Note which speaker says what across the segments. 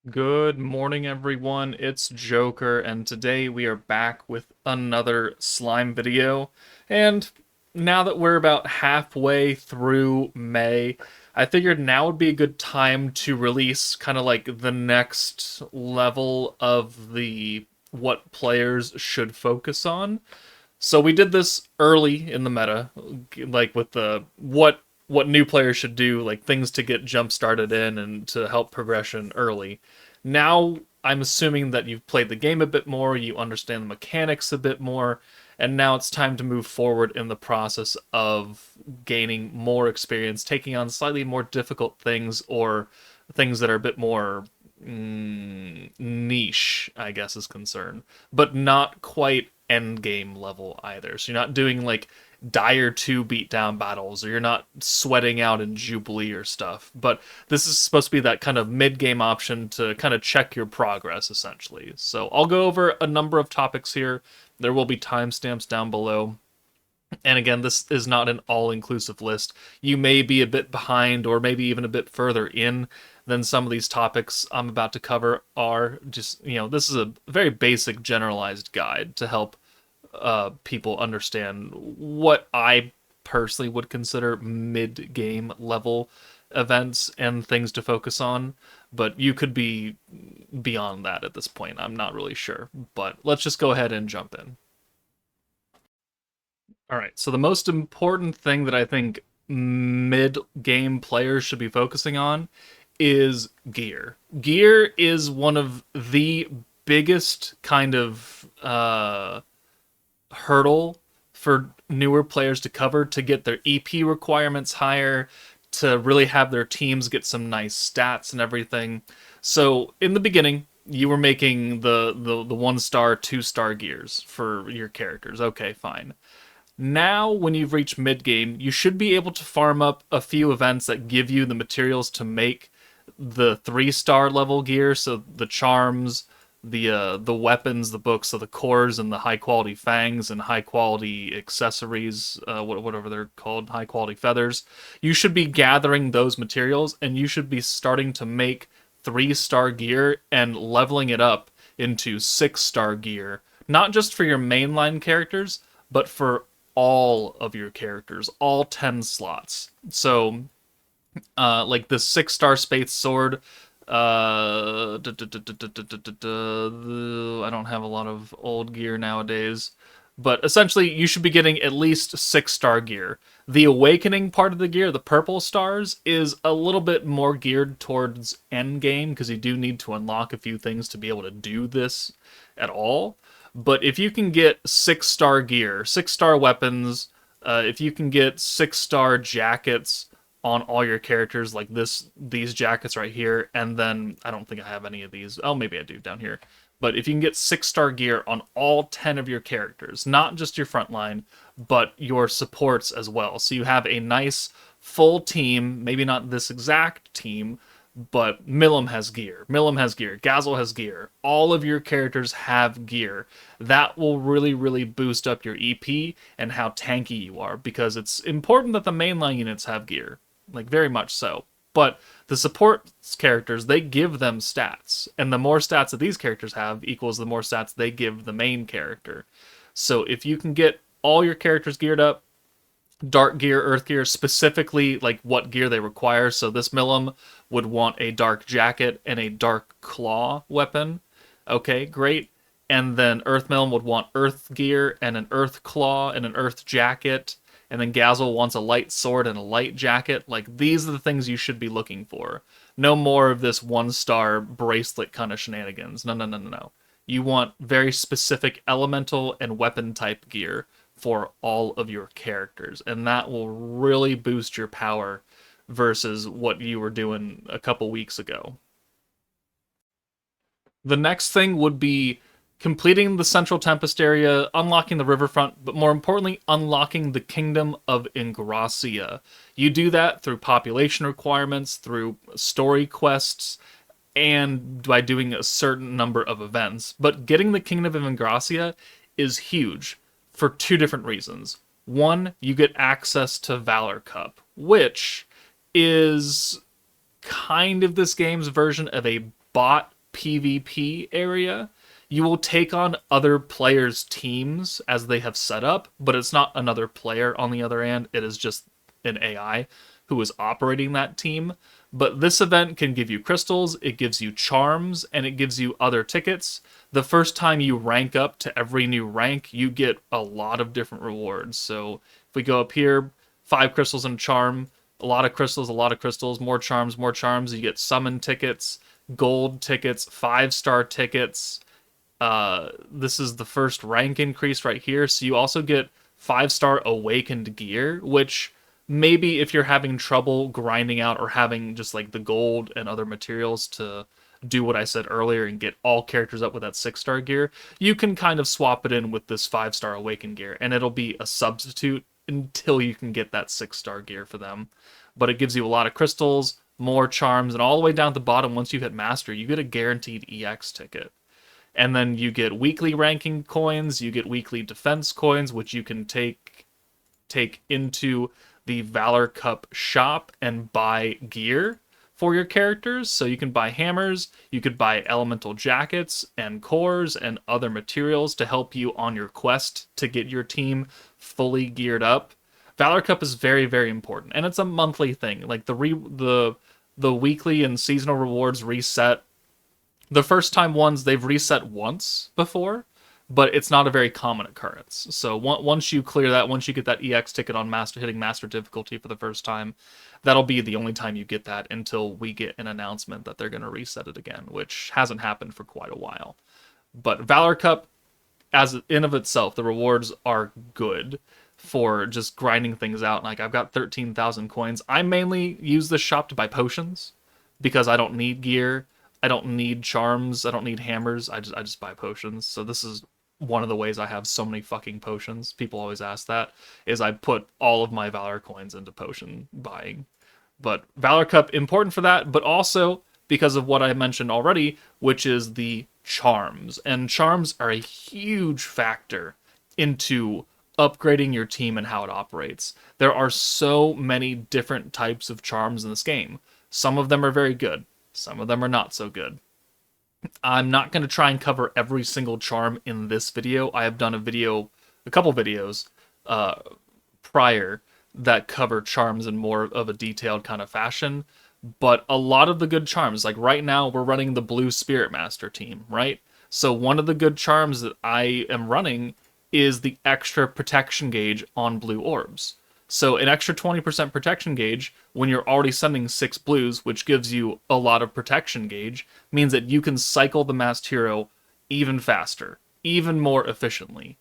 Speaker 1: Good morning, everyone. It's Joker, and today we are back with another slime video. And now that we're about halfway through May, I figured now would be a good time to release kind of like the next level of the what players should focus on. So we did this early in the meta, like with the what new players should do, like things to get jump started in and to help progression early. Now I'm assuming that you've played the game a bit more, you understand the mechanics a bit more, and now it's time to move forward in the process of gaining more experience, taking on slightly more difficult things or things that are a bit more niche, I guess, is concerned, but not quite end game level either. So you're not doing like dire 2 beatdown battles, or you're not sweating out in Jubilee or stuff. But this is supposed to be that kind of mid game option to kind of check your progress, essentially. So I'll go over a number of topics here. There will be timestamps down below. And again, this is not an all-inclusive list. You may be a bit behind or maybe even a bit further in than some of these topics I'm about to cover are. Just, this is a very basic generalized guide to help people understand what I personally would consider mid-game level events and things to focus on. But you could be beyond that at this point. I'm not really sure. But let's just go ahead and jump in. All right. So the most important thing that I think mid-game players should be focusing on is gear. Gear is one of the biggest kind of hurdle for newer players to cover to get their EP requirements higher, to really have their teams get some nice stats and everything. So in the beginning, you were making the 1 star, 2 star gears for your characters. Okay, fine. Now, when you've reached mid game, you should be able to farm up a few events that give you the materials to make the 3 star level gear. So the charms, the weapons, the books, so the cores and the high quality fangs and high quality accessories, whatever they're called, high quality feathers. You should be gathering those materials, and you should be starting to make 3 star gear and leveling it up into 6 star gear. Not just for your mainline characters, but for all of your characters, all 10 slots. So, like the 6 star space sword. I don't have a lot of old gear nowadays, but essentially you should be getting at least 6 star gear. The awakening part of the gear, the purple stars, is a little bit more geared towards end game because you do need to unlock a few things to be able to do this at all. But if you can get 6 star gear, 6 star weapons, if you can get 6 star jackets on all your characters, like these jackets right here, and then I don't think I have any of these. Oh, maybe I do down here. But if you can get 6 star gear on all 10 of your characters, not just your frontline, but your supports as well. So you have a nice full team, maybe not this exact team, but Milim has gear. Milim has gear. Gazel has gear. All of your characters have gear. That will really, really boost up your EP and how tanky you are, because it's important that the mainline units have gear. Like, very much so. But the support characters, they give them stats. And the more stats that these characters have equals the more stats they give the main character. So if you can get all your characters geared up, dark gear, earth gear, specifically like what gear they require. So this Milim would want a dark jacket and a dark claw weapon. Okay, great. And then Earth Milim would want earth gear and an earth claw and an earth jacket. And then Gazel wants a light sword and a light jacket. Like, these are the things you should be looking for. No more of this 1 star bracelet kind of shenanigans. No, no, no, no, no. You want very specific elemental and weapon type gear for all of your characters, and that will really boost your power versus what you were doing a couple weeks ago. The next thing would be completing the Central Tempest area, unlocking the Riverfront, but more importantly, unlocking the Kingdom of Ingrassia. You do that through population requirements, through story quests, and by doing a certain number of events. But getting the Kingdom of Ingrassia is huge for two different reasons. One, you get access to Valor Cup, which is kind of this game's version of a bot PvP area, you will take on other players' teams as they have set up, but it's not another player on the other end. It is just an AI who is operating that team. But this event can give you crystals, it gives you charms, and it gives you other tickets. The first time you rank up to every new rank, you get a lot of different rewards. So if we go up here, 5 crystals and a charm, a lot of crystals, more charms, you get summon tickets, gold tickets, 5-star tickets. This is the first rank increase right here. So you also get 5-star awakened gear, which maybe if you're having trouble grinding out or having just like the gold and other materials to do what I said earlier and get all characters up with that 6-star gear, you can kind of swap it in with this 5-star awakened gear, and it'll be a substitute until you can get that 6-star gear for them. But it gives you a lot of crystals, more charms, and all the way down at the bottom, once you hit master, you get a guaranteed EX ticket. And then you get weekly ranking coins, you get weekly defense coins, which you can take into the Valor Cup shop and buy gear for your characters. So you can buy hammers, you could buy elemental jackets and cores and other materials to help you on your quest to get your team fully geared up. Valor Cup is very, very important, and it's a monthly thing. Like the weekly and seasonal rewards reset. The first time ones, they've reset once before, but it's not a very common occurrence. So once you clear that, once you get that EX ticket on hitting master difficulty for the first time, that'll be the only time you get that until we get an announcement that they're going to reset it again, which hasn't happened for quite a while. But Valor Cup, as in of itself, the rewards are good for just grinding things out. Like, I've got 13,000 coins. I mainly use this shop to buy potions because I don't need gear. I don't need charms. I don't need hammers. I just buy potions. So this is one of the ways I have so many fucking potions. People always ask that, is I put all of my Valor coins into potion buying. But Valor Cup, important for that, but also because of what I mentioned already, which is the charms. And charms are a huge factor into upgrading your team and how it operates. There are so many different types of charms in this game. Some of them are very good. Some of them are not so good. I'm not going to try and cover every single charm in this video. I have done a couple videos prior that cover charms in more of a detailed kind of fashion. But a lot of the good charms, like right now we're running the Blue Spirit Master team, right? So one of the good charms that I am running is the extra protection gauge on blue orbs. So an extra 20% protection gauge when you're already sending 6 blues, which gives you a lot of protection gauge, means that you can cycle the masked hero even faster, even more efficiently.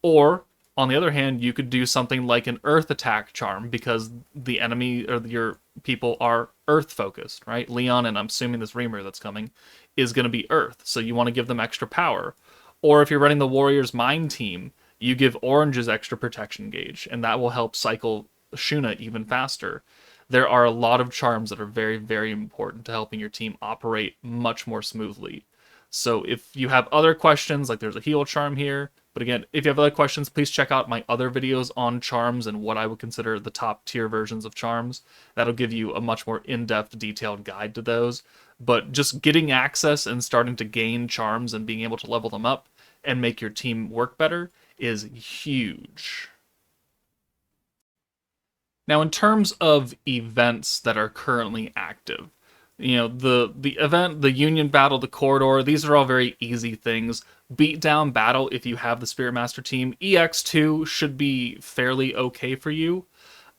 Speaker 1: Or, on the other hand, you could do something like an earth attack charm because the enemy or your people are earth focused, right? Leon, and I'm assuming this Reamer that's coming, is going to be earth, so you want to give them extra power. Or if you're running the Warrior's Mind team, you give oranges extra protection gauge, and that will help cycle Shuna even faster. There are a lot of charms that are very, very important to helping your team operate much more smoothly. So if you have other questions, like there's a heal charm here, but again, if you have other questions, please check out my other videos on charms and what I would consider the top tier versions of charms. That'll give you a much more in-depth, detailed guide to those. But just getting access and starting to gain charms and being able to level them up and make your team work better is huge. Now, in terms of events that are currently active, you know, the event, the Union Battle, the Corridor, these are all very easy things. Beatdown Battle, if you have the Spirit Master team, EX2 should be fairly okay for you.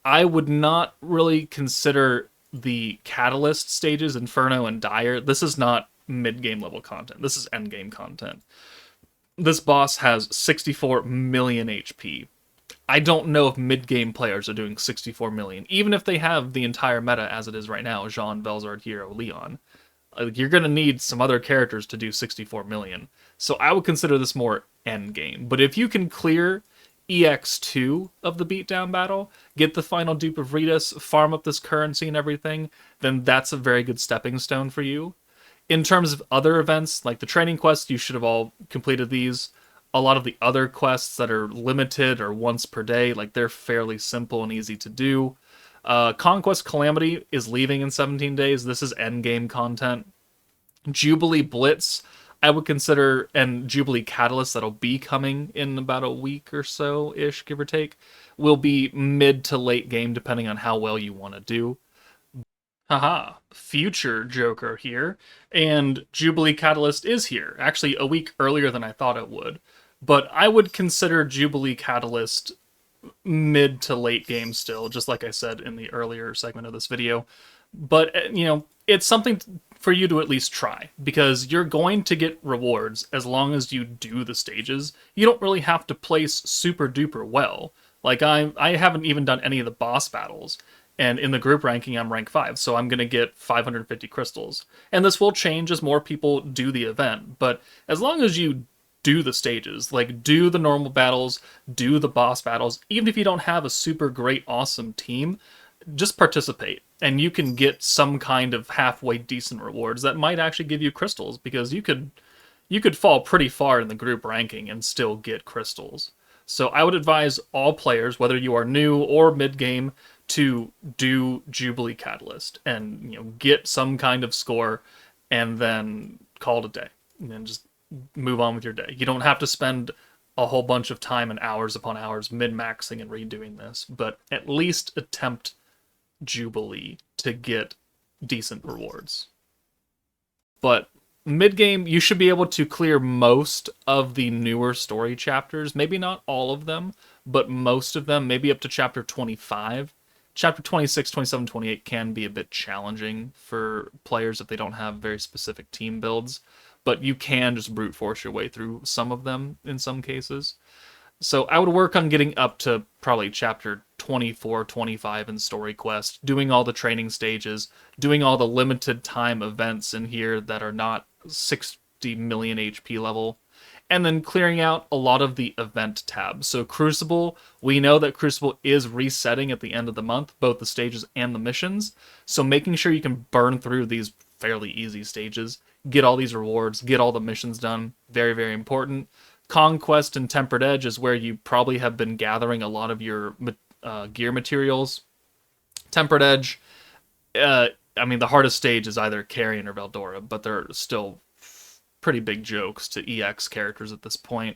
Speaker 1: I would not really consider the Catalyst stages, Inferno and Dire. This is not mid-game level content. This is end-game content. This boss has 64 million HP. I don't know if mid-game players are doing 64 million, even if they have the entire meta as it is right now, Jean, Velzard, Hero, Leon. You're going to need some other characters to do 64 million. So I would consider this more endgame. But if you can clear EX2 of the beatdown battle, get the final dupe of Ritas, farm up this currency and everything, then that's a very good stepping stone for you. In terms of other events, like the training quests, you should have all completed these. A lot of the other quests that are limited or once per day, like they're fairly simple and easy to do. Conquest Calamity is leaving in 17 days. This is endgame content. Jubilee Blitz, I would consider, and Jubilee Catalyst, that'll be coming in about a week or so ish, give or take, will be mid to late game depending on how well you want to do. Haha, future Joker here, and Jubilee Catalyst is here, actually a week earlier than I thought it would. But I would consider Jubilee Catalyst mid to late game still, just like I said in the earlier segment of this video. But, it's something for you to at least try, because you're going to get rewards as long as you do the stages. You don't really have to place super duper well. Like, I haven't even done any of the boss battles. And in the group ranking, I'm rank 5, so I'm going to get 550 crystals. And this will change as more people do the event, but as long as you do the stages, like do the normal battles, do the boss battles, even if you don't have a super great, awesome team, just participate. And you can get some kind of halfway decent rewards that might actually give you crystals, because you could fall pretty far in the group ranking and still get crystals. So I would advise all players, whether you are new or mid-game, to do Jubilee Catalyst and get some kind of score and then call it a day. And then just move on with your day. You don't have to spend a whole bunch of time and hours upon hours min-maxing and redoing this, but at least attempt Jubilee to get decent rewards. But mid-game, you should be able to clear most of the newer story chapters. Maybe not all of them, but most of them, maybe up to chapter 25. Chapter 26, 27, 28 can be a bit challenging for players if they don't have very specific team builds, but you can just brute force your way through some of them in some cases. So I would work on getting up to probably chapter 24, 25 in Story Quest, doing all the training stages, doing all the limited time events in here that are not 60 million HP level, and then clearing out a lot of the event tabs. So Crucible, we know that Crucible is resetting at the end of the month, both the stages and the missions. So making sure you can burn through these fairly easy stages, get all these rewards, get all the missions done, very, very important. Conquest and Tempered Edge is where you probably have been gathering a lot of your gear materials. Tempered Edge, the hardest stage is either Carrion or Veldora, but they're still pretty big jokes to EX characters at this point.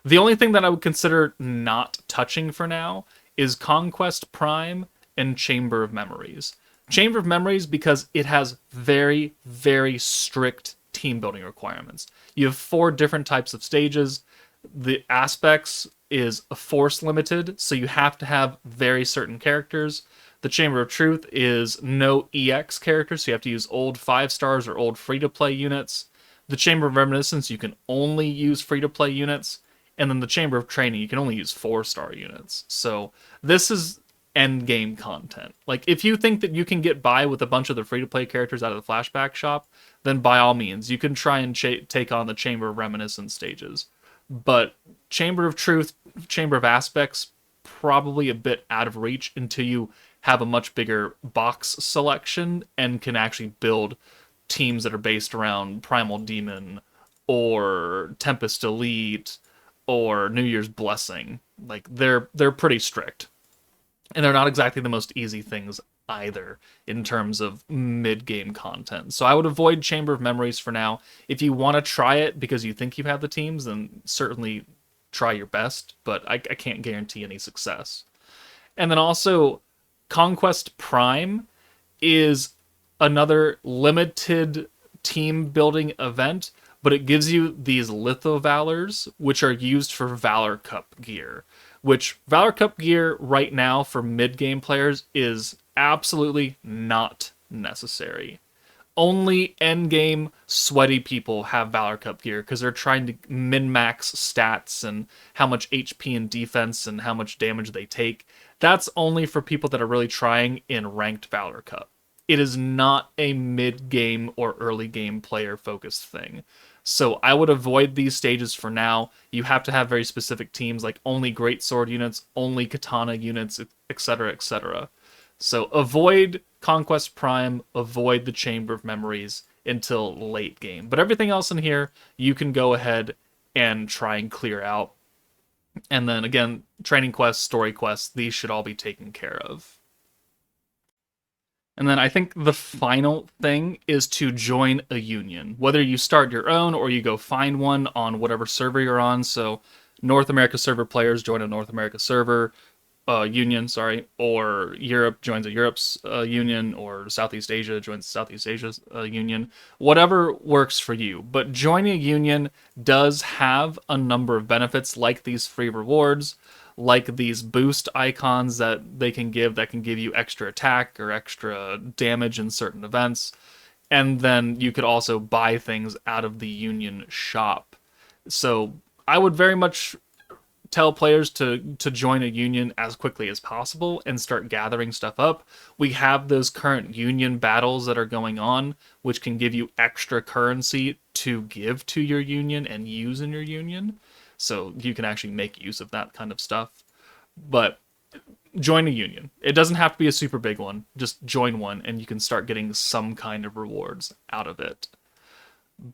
Speaker 1: The only thing that I would consider not touching for now is Conquest Prime and Chamber of Memories. Chamber of Memories because it has very, very strict team building requirements. You have 4 different types of stages. The aspects is force limited, so you have to have very certain characters. The Chamber of Truth is no EX characters, so you have to use old 5 stars or old free-to-play units. The Chamber of Reminiscence, you can only use free-to-play units. And then the Chamber of Training, you can only use 4-star units. So this is end-game content. Like, if you think that you can get by with a bunch of the free-to-play characters out of the flashback shop, then by all means, you can try and take on the Chamber of Reminiscence stages. But Chamber of Truth, Chamber of Aspects, probably a bit out of reach until you have a much bigger box selection and can actually build teams that are based around Primal Demon or Tempest Elite or New Year's Blessing. Like, they're pretty strict. And they're not exactly the most easy things either in terms of mid-game content. So I would avoid Chamber of Memories for now. If you want to try it because you think you have the teams, then certainly try your best, but I can't guarantee any success. And then also, Conquest Prime is another limited team building event, but it gives you these Litho Valors, which are used for Valor Cup gear. Which Valor Cup gear right now for mid-game players is absolutely not necessary. Only end-game sweaty people have Valor Cup gear because they're trying to min-max stats and how much HP and defense and how much damage they take. That's only for people that are really trying in ranked Valor Cup. It is not a mid-game or early-game player-focused thing. So I would avoid these stages for now. You have to have very specific teams, like only greatsword units, only katana units, etc., etc. So avoid Conquest Prime, avoid the Chamber of Memories until late game. But everything else in here, you can go ahead and try and clear out. And then again, training quests, story quests, these should all be taken care of. And then I think the final thing is to join a union. Whether you start your own or you go find one on whatever server you're on. So North America server players join a North America server union, sorry, or Europe joins a Europe's union, or Southeast Asia joins Southeast Asia's union. Whatever works for you. But joining a union does have a number of benefits, like these free rewards, like these boost icons that they can give that can give you extra attack or extra damage in certain events. And then you could also buy things out of the union shop. So I would very much tell players to join a union as quickly as possible and start gathering stuff up. We have those current union battles that are going on, which can give you extra currency to give to your union and use in your union. So you can actually make use of that kind of stuff. But join a union. It doesn't have to be a super big one. Just join one and you can start getting some kind of rewards out of it.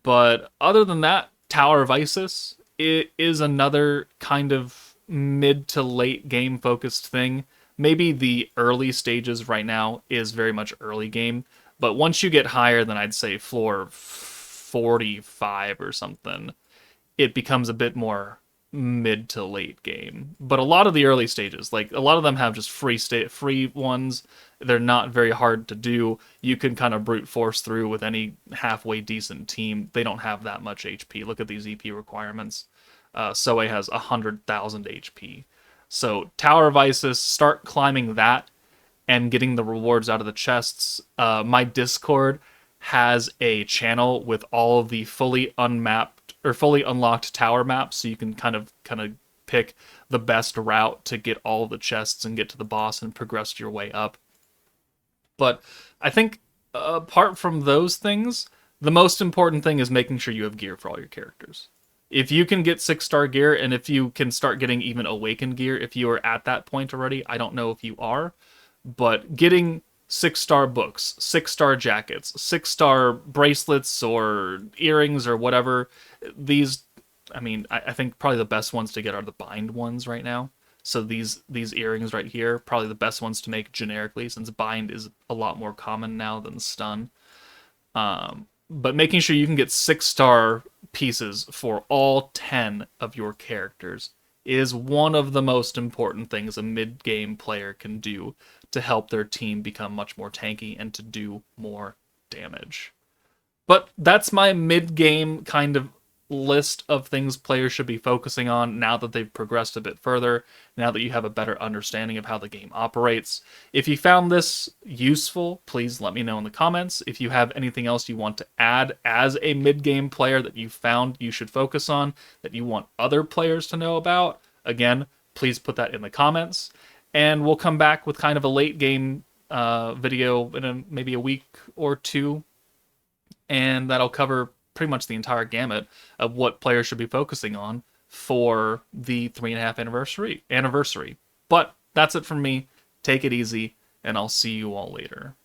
Speaker 1: But other than that, Tower of Isis, it is another kind of mid to late game focused thing. Maybe the early stages right now is very much early game, but once you get higher than I'd say floor 45 or something, it becomes a bit more mid to late game. But a lot of the early stages, like a lot of them have just free ones. They're not very hard to do. You can kind of brute force through with any halfway decent team. They don't have that much HP. Look at these EP requirements. Soe has 100,000 HP. So Tower of Isis, start climbing that and getting the rewards out of the chests. My Discord has a channel with all of the fully unmapped or fully unlocked tower maps, so you can kind of pick the best route to get all of the chests and get to the boss and progress your way up. But I think apart from those things, the most important thing is making sure you have gear for all your characters. If you can get 6-star gear, and if you can start getting even awakened gear, if you are at that point already, I don't know if you are, but getting 6-star books, 6-star jackets, 6-star bracelets or earrings or whatever, these, I mean, I think probably the best ones to get are the bind ones right now. So these earrings right here, probably the best ones to make generically, since bind is a lot more common now than stun. But making sure you can get 6-star pieces for all 10 of your characters is one of the most important things a mid-game player can do to help their team become much more tanky and to do more damage. But that's my mid-game kind of list of things players should be focusing on now that they've progressed a bit further, now that you have a better understanding of how the game operates. If you found this useful, please let me know in the comments. If you have anything else you want to add as a mid-game player that you found you should focus on, that you want other players to know about, again, please put that in the comments. And we'll come back with kind of a late game video in maybe a week or two, and that'll cover pretty much the entire gamut of what players should be focusing on for the 3.5 anniversary. But that's it from me. Take it easy, and I'll see you all later.